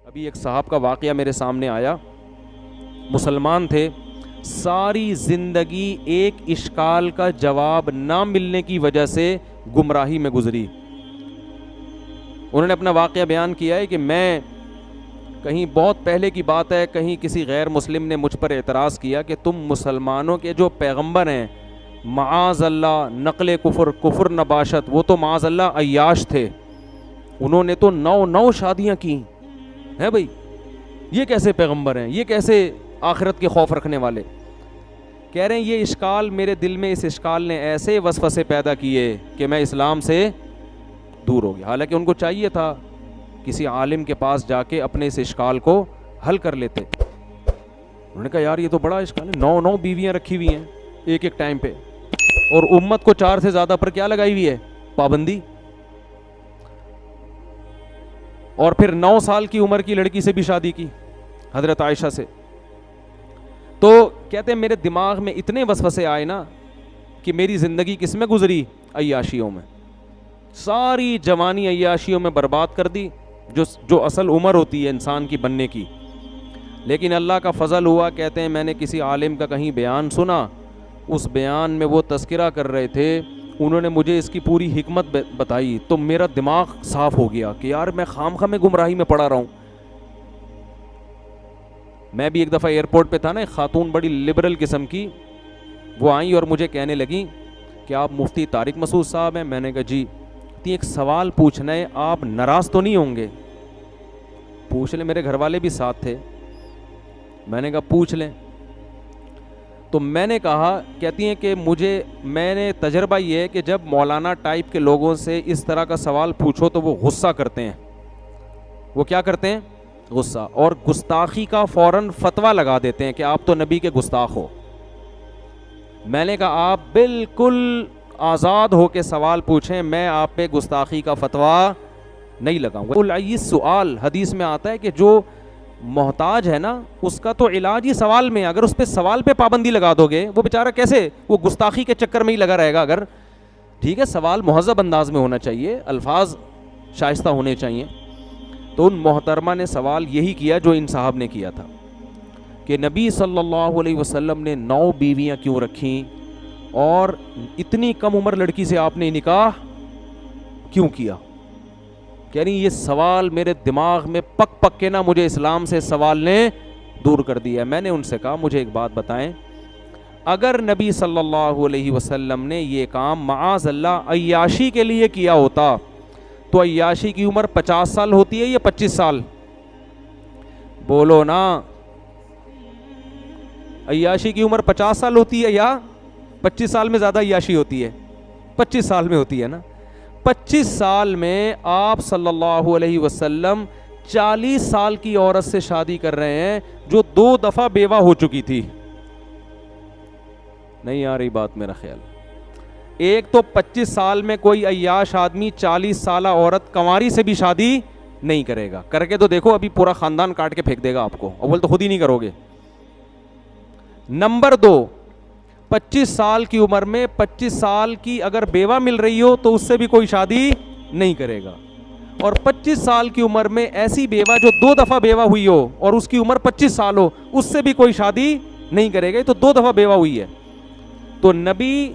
ابھی ایک صاحب کا واقعہ میرے سامنے آیا، مسلمان تھے، ساری زندگی ایک اشکال کا جواب نہ ملنے کی وجہ سے گمراہی میں گزری۔ انہوں نے اپنا واقعہ بیان کیا ہے کہ میں کہیں بہت پہلے کی بات ہے، کہیں کسی غیر مسلم نے مجھ پر اعتراض کیا کہ تم مسلمانوں کے جو پیغمبر ہیں معاذ اللہ نقل کفر نباشت، وہ تو معاذ اللہ عیاش تھے، انہوں نے تو 9 شادیاں کی ہیں بھائی، یہ کیسے پیغمبر ہیں، یہ کیسے آخرت کے خوف رکھنے والے؟ کہہ رہے ہیں یہ اشکال میرے دل میں، اس اشکال نے ایسے وسوسے پیدا کیے کہ میں اسلام سے دور ہو گیا۔ حالانکہ ان کو چاہیے تھا کسی عالم کے پاس جا کے اپنے اس اشکال کو حل کر لیتے۔ انہوں نے کہا یار یہ تو بڑا اشکال ہے، 9 بیویاں رکھی ہوئی ہیں ایک ٹائم پہ، اور امت کو 4 سے زیادہ پر کیا لگائی ہوئی ہے؟ پابندی۔ اور پھر 9 سال کی عمر کی لڑکی سے بھی شادی کی، حضرت عائشہ سے۔ تو کہتے ہیں میرے دماغ میں اتنے وسوسے آئے نا کہ میری زندگی کس میں گزری؟ عیاشیوں میں، ساری جوانی عیاشیوں میں برباد کر دی، جو اصل عمر ہوتی ہے انسان کی بننے کی۔ لیکن اللہ کا فضل ہوا، کہتے ہیں میں نے کسی عالم کا کہیں بیان سنا، اس بیان میں وہ تذکرہ کر رہے تھے، انہوں نے مجھے اس کی پوری حکمت بتائی، تو میرا دماغ صاف ہو گیا کہ یار میں خامخواہ میں گمراہی میں پڑا رہا ہوں۔ میں بھی ایک دفعہ ایئرپورٹ پہ تھا نا، ایک خاتون بڑی لبرل قسم کی، وہ آئیں اور مجھے کہنے لگیں کہ آپ مفتی طارق مسعود صاحب ہیں؟ میں نے کہا جی۔ ایک سوال پوچھنا ہے، آپ ناراض تو نہیں ہوں گے؟ پوچھ لیں، میرے گھر والے بھی ساتھ تھے۔ میں نے کہا پوچھ لیں۔ تو میں نے کہا، کہتی ہیں کہ میں نے تجربہ یہ ہے کہ جب مولانا ٹائپ کے لوگوں سے اس طرح کا سوال پوچھو تو وہ غصہ کرتے ہیں۔ وہ کیا کرتے ہیں؟ غصہ، اور گستاخی کا فوراً فتویٰ لگا دیتے ہیں کہ آپ تو نبی کے گستاخ ہو۔ میں نے کہا آپ بالکل آزاد ہو کے سوال پوچھیں، میں آپ پہ گستاخی کا فتویٰ نہیں لگاؤں گا۔ العیس سوال، حدیث میں آتا ہے کہ جو محتاج ہے نا اس کا تو علاج ہی سوال میں، اگر اس پہ سوال پہ پابندی لگا دو گے وہ بیچارہ کیسے، وہ گستاخی کے چکر میں ہی لگا رہے گا۔ اگر ٹھیک ہے سوال مہذب انداز میں ہونا چاہیے، الفاظ شائستہ ہونے چاہیے۔ تو ان محترمہ نے سوال یہی کیا جو ان صاحب نے کیا تھا کہ نبی صلی اللہ علیہ وسلم نے 9 بیویاں کیوں رکھیں، اور اتنی کم عمر لڑکی سے آپ نے نکاح کیوں کیا؟ کہہ رہی یہ سوال میرے دماغ میں پک پک کے نا مجھے اسلام سے سوال نے دور کر دیا۔ میں نے ان سے کہا مجھے ایک بات بتائیں، اگر نبی صلی اللہ علیہ وسلم نے یہ کام معاذ اللہ عیاشی کے لیے کیا ہوتا تو عیاشی کی عمر 50 سال ہوتی ہے یا 25 سال؟ بولو نا، عیاشی کی عمر 50 سال ہوتی ہے یا 25 سال میں زیادہ عیاشی ہوتی ہے؟ 25 سال میں ہوتی ہے نا۔ 25 سال میں آپ صلی اللہ علیہ وسلم 40 سال کی عورت سے شادی کر رہے ہیں جو 2 دفعہ بیوہ ہو چکی تھی۔ نہیں آ رہی بات میرا خیال؟ ایک تو 25 سال میں کوئی عیاش آدمی 40 سالہ عورت کنواری سے بھی شادی نہیں کرے گا، کر کے تو دیکھو ابھی پورا خاندان کاٹ کے پھینک دے گا آپ کو، اول تو خود ہی نہیں کرو گے۔ نمبر 2، 25 سال کی عمر میں 25 سال کی اگر بیوہ مل رہی ہو تو اس سے بھی کوئی شادی نہیں کرے گا، اور 25 سال کی عمر میں ایسی بیوہ جو 2 دفعہ بیوہ ہوئی ہو اور اس کی عمر 25 سال ہو اس سے بھی کوئی شادی نہیں کرے گا، تو 2 دفعہ بیوہ ہوئی ہے۔ تو نبی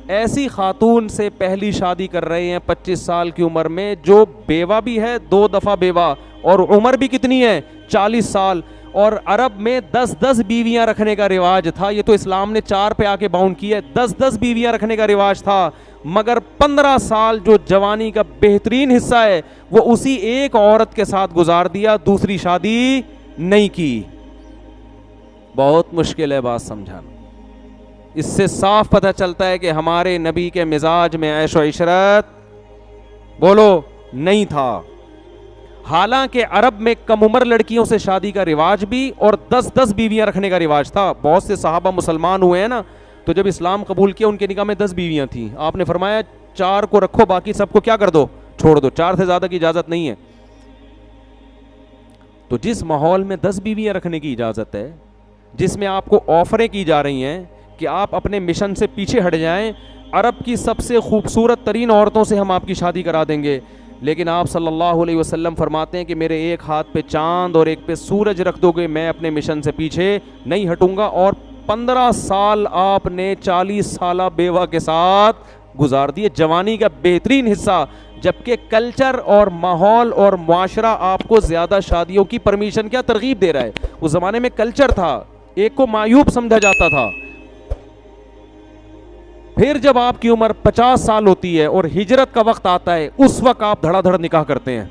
ایسی خاتون سے پہلی شادی کر رہے ہیں 25 سال کی عمر میں جو بیوہ بھی ہے، 2 دفعہ بیوہ، اور عمر بھی کتنی ہے؟ 40 سال۔ اور عرب میں 10 بیویاں رکھنے کا رواج تھا، یہ تو اسلام نے 4 پہ آ کے باؤنڈ کیا ہے۔ 10 بیویاں رکھنے کا رواج تھا، مگر 15 سال جو جوانی کا بہترین حصہ ہے وہ اسی ایک عورت کے ساتھ گزار دیا، دوسری شادی نہیں کی۔ بہت مشکل ہے بات سمجھانا۔ اس سے صاف پتہ چلتا ہے کہ ہمارے نبی کے مزاج میں عیش و عشرت بولو نہیں تھا۔ حالانکہ عرب میں کم عمر لڑکیوں سے شادی کا رواج بھی اور 10 بیویاں رکھنے کا رواج تھا۔ بہت سے صحابہ مسلمان ہوئے ہیں نا، تو جب اسلام قبول کیا ان کے نکاح میں 10 بیویاں تھیں، آپ نے فرمایا 4 کو رکھو، باقی سب کو کیا کر دو؟ چھوڑ دو، 4 سے زیادہ کی اجازت نہیں ہے۔ تو جس ماحول میں 10 بیویاں رکھنے کی اجازت ہے، جس میں آپ کو آفریں کی جا رہی ہیں کہ آپ اپنے مشن سے پیچھے ہٹ جائیں، عرب کی سب سے خوبصورت ترین عورتوں سے ہم آپ کی شادی کرا دیں گے، لیکن آپ صلی اللہ علیہ وسلم فرماتے ہیں کہ میرے ایک ہاتھ پہ چاند اور ایک پہ سورج رکھ دو گے میں اپنے مشن سے پیچھے نہیں ہٹوں گا. اور 15 سال آپ نے 40 سالہ بیوہ کے ساتھ گزار دیے, جوانی کا بہترین حصہ, جبکہ کلچر اور ماحول اور معاشرہ آپ کو زیادہ شادیوں کی پرمیشن کیا ترغیب دے رہا ہے. اس زمانے میں کلچر تھا, ایک کو معیوب سمجھا جاتا تھا. پھر جب آپ کی عمر 50 سال ہوتی ہے اور ہجرت کا وقت آتا ہے, اس وقت آپ دھڑا دھڑ نکاح کرتے ہیں.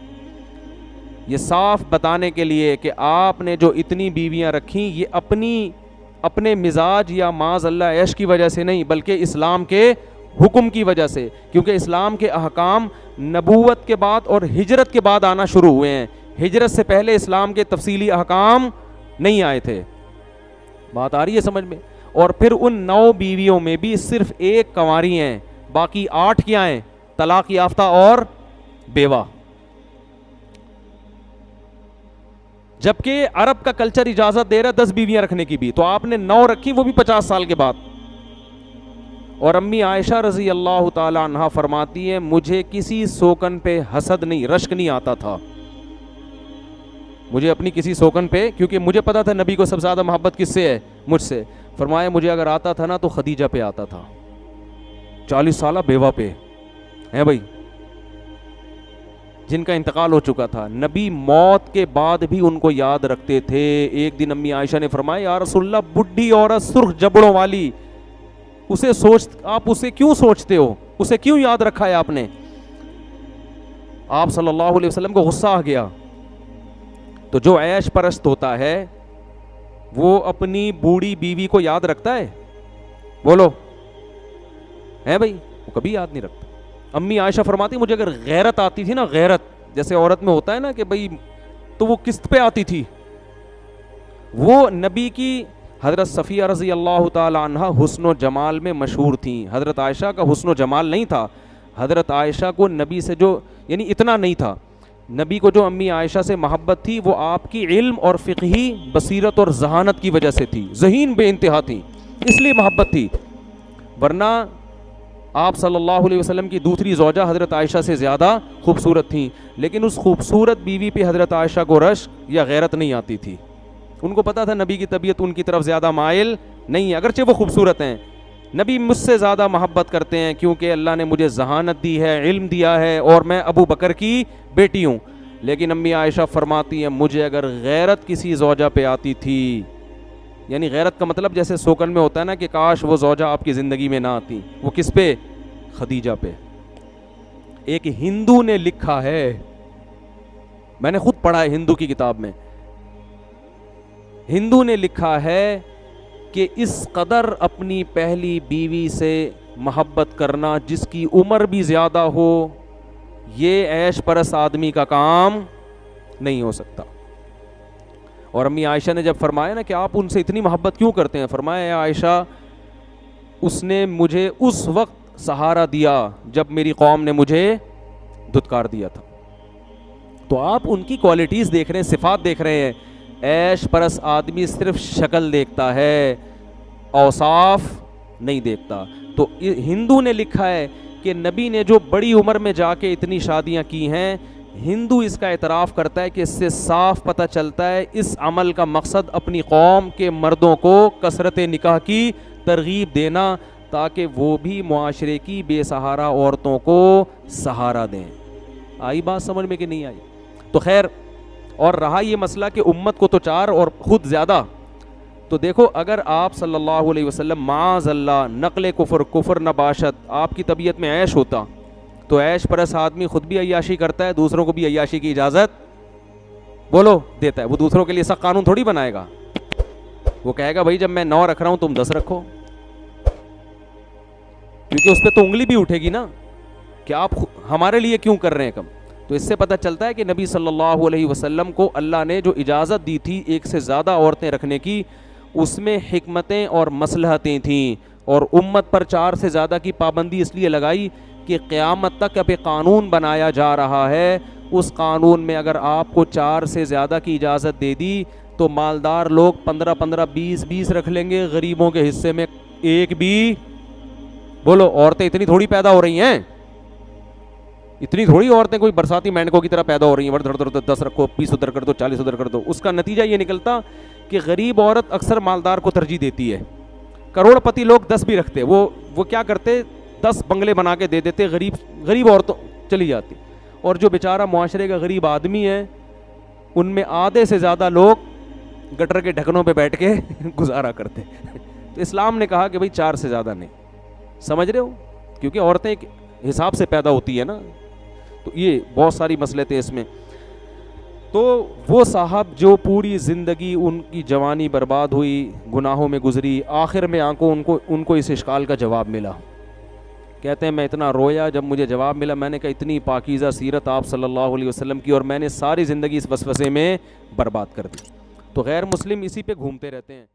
یہ صاف بتانے کے لیے کہ آپ نے جو اتنی بیویاں رکھیں یہ اپنے مزاج یا معاذ اللہ عیش کی وجہ سے نہیں, بلکہ اسلام کے حکم کی وجہ سے, کیونکہ اسلام کے احکام نبوت کے بعد اور ہجرت کے بعد آنا شروع ہوئے ہیں. ہجرت سے پہلے اسلام کے تفصیلی احکام نہیں آئے تھے. بات آ رہی ہے سمجھ میں؟ اور پھر ان 9 بیویوں میں بھی صرف ایک کنواری ہیں, باقی 8 کیا ہیں؟ طلاق یافتہ اور بیوہ. جبکہ عرب کا کلچر اجازت دے رہا ہے 10 بیویاں رکھنے کی بھی, تو آپ نے 9 رکھی, وہ بھی 50 سال کے بعد. اور امی عائشہ رضی اللہ تعالی عنہا فرماتی ہیں مجھے کسی سوکن پہ حسد نہیں, رشک نہیں آتا تھا مجھے اپنی کسی سوکن پہ, کیونکہ مجھے پتا تھا نبی کو سب سے زیادہ محبت کس سے ہے؟ مجھ سے. فرمایا مجھے اگر آتا تھا نا تو خدیجہ پہ آتا تھا, 40 سالہ بیوہ پہ ہے بھائی, جن کا انتقال ہو چکا تھا. نبی موت کے بعد بھی ان کو یاد رکھتے تھے. ایک دن امی عائشہ نے فرمایا یا رسول اللہ بڈھی عورت سرخ جبڑوں والی, آپ اسے کیوں سوچتے ہو, اسے کیوں یاد رکھا ہے آپ نے؟ آپ صلی اللہ علیہ وسلم کو غصہ آ گیا. تو جو عیش پرست ہوتا ہے وہ اپنی بوڑھی بیوی کو یاد رکھتا ہے؟ بولو ہے بھائی, وہ کبھی یاد نہیں رکھتا. امی عائشہ فرماتی مجھے اگر غیرت آتی تھی نا, غیرت جیسے عورت میں ہوتا ہے نا کہ بھائی, تو وہ قسط پہ آتی تھی. وہ نبی کی حضرت صفیہ رضی اللہ تعالی عنہ حسن و جمال میں مشہور تھیں. حضرت عائشہ کا حسن و جمال نہیں تھا. حضرت عائشہ کو نبی سے جو یعنی اتنا نہیں تھا, نبی کو جو امی عائشہ سے محبت تھی وہ آپ کی علم اور فقہی بصیرت اور ذہانت کی وجہ سے تھی. ذہین بے انتہا تھی, اس لیے محبت تھی. ورنہ آپ صلی اللہ علیہ وسلم کی دوسری زوجہ حضرت عائشہ سے زیادہ خوبصورت تھیں, لیکن اس خوبصورت بیوی پہ حضرت عائشہ کو رشک یا غیرت نہیں آتی تھی. ان کو پتا تھا نبی کی طبیعت ان کی طرف زیادہ مائل نہیں ہے, اگرچہ وہ خوبصورت ہیں. نبی مجھ سے زیادہ محبت کرتے ہیں کیونکہ اللہ نے مجھے ذہانت دی ہے, علم دیا ہے, اور میں ابو بکر کی بیٹی ہوں. لیکن امی عائشہ فرماتی ہیں مجھے اگر غیرت کسی زوجہ پہ آتی تھی, یعنی غیرت کا مطلب جیسے سوکن میں ہوتا ہے نا کہ کاش وہ زوجہ آپ کی زندگی میں نہ آتی, وہ کس پہ؟ خدیجہ پہ. ایک ہندو نے لکھا ہے, میں نے خود پڑھا ہے ہندو کی کتاب میں, ہندو نے لکھا ہے کہ اس قدر اپنی پہلی بیوی سے محبت کرنا جس کی عمر بھی زیادہ ہو, یہ عیش پرست آدمی کا کام نہیں ہو سکتا. اور امی عائشہ نے جب فرمایا نا کہ آپ ان سے اتنی محبت کیوں کرتے ہیں, فرمایا اے عائشہ اس نے مجھے اس وقت سہارا دیا جب میری قوم نے مجھے دھتکار دیا تھا. تو آپ ان کی کوالٹیز دیکھ رہے ہیں, صفات دیکھ رہے ہیں. عیش پرست آدمی صرف شکل دیکھتا ہے, اوصاف نہیں دیکھتا. تو ہندو نے لکھا ہے کہ نبی نے جو بڑی عمر میں جا کے اتنی شادیاں کی ہیں, ہندو اس کا اعتراف کرتا ہے کہ اس سے صاف پتہ چلتا ہے اس عمل کا مقصد اپنی قوم کے مردوں کو کثرت نکاح کی ترغیب دینا تاکہ وہ بھی معاشرے کی بے سہارا عورتوں کو سہارا دیں. آئی بات سمجھ میں کہ نہیں آئی؟ تو خیر, اور رہا یہ مسئلہ کہ امت کو تو 4 اور خود زیادہ, تو دیکھو اگر آپ صلی اللہ علیہ وسلم معاذ اللہ نقل کفر نباشت آپ کی طبیعت میں عیش ہوتا تو عیش پرست آدمی خود بھی عیاشی کرتا ہے, دوسروں کو بھی عیاشی کی اجازت بولو دیتا ہے. وہ دوسروں کے لیے سخت قانون تھوڑی بنائے گا, وہ کہے گا بھائی جب میں 9 رکھ رہا ہوں تم 10 رکھو, کیونکہ اس پہ تو انگلی بھی اٹھے گی نا کہ آپ ہمارے لیے کیوں کر رہے ہیں کم. تو اس سے پتہ چلتا ہے کہ نبی صلی اللہ علیہ وسلم کو اللہ نے جو اجازت دی تھی ایک سے زیادہ عورتیں رکھنے کی, اس میں حکمتیں اور مصلحتیں تھیں, اور امت پر 4 سے زیادہ کی پابندی اس لیے لگائی کہ قیامت تک اب ایک قانون بنایا جا رہا ہے. اس قانون میں اگر آپ کو 4 سے زیادہ کی اجازت دے دی تو مالدار لوگ 15 20 رکھ لیں گے, غریبوں کے حصے میں ایک بھی. بولو عورتیں اتنی تھوڑی پیدا ہو رہی ہیں, اتنی تھوڑی عورتیں کوئی برساتی مینڈکوں کی طرح پیدا ہو رہی ہیں، دھڑ دھڑ 10 رکھو، 20 ادھر کر دو، 40 ادھر کر دو. اس کا نتیجہ یہ نکلتا کہ غریب عورت اکثر مالدار کو ترجیح دیتی ہے. کروڑ پتی لوگ 10 بھی رکھتے، وہ کیا کرتے، 10 بنگلے بنا کے دے دیتے، غریب عورتوں چلی جاتی. اور جو بیچارہ معاشرے کا غریب آدمی ہے، ان میں آدھے سے زیادہ لوگ گٹر کے ڈھکنوں پہ بیٹھ کے گزارا کرتے. تو اسلام نے کہا کہ بھائی 4 سے زیادہ نہیں. سمجھ رہے ہو؟ کیونکہ عورتیں ایک حساب سے پیدا ہوتی ہے نا. تو یہ بہت ساری مسئلے تھے اس میں. تو وہ صاحب جو پوری زندگی ان کی جوانی برباد ہوئی، گناہوں میں گزری، آخر میں ان کو اس اشکال کا جواب ملا. کہتے ہیں میں اتنا رویا جب مجھے جواب ملا. میں نے کہا اتنی پاکیزہ سیرت آپ صلی اللہ علیہ وسلم کی، اور میں نے ساری زندگی اس وسوسے میں برباد کر دی. تو غیر مسلم اسی پہ گھومتے رہتے ہیں.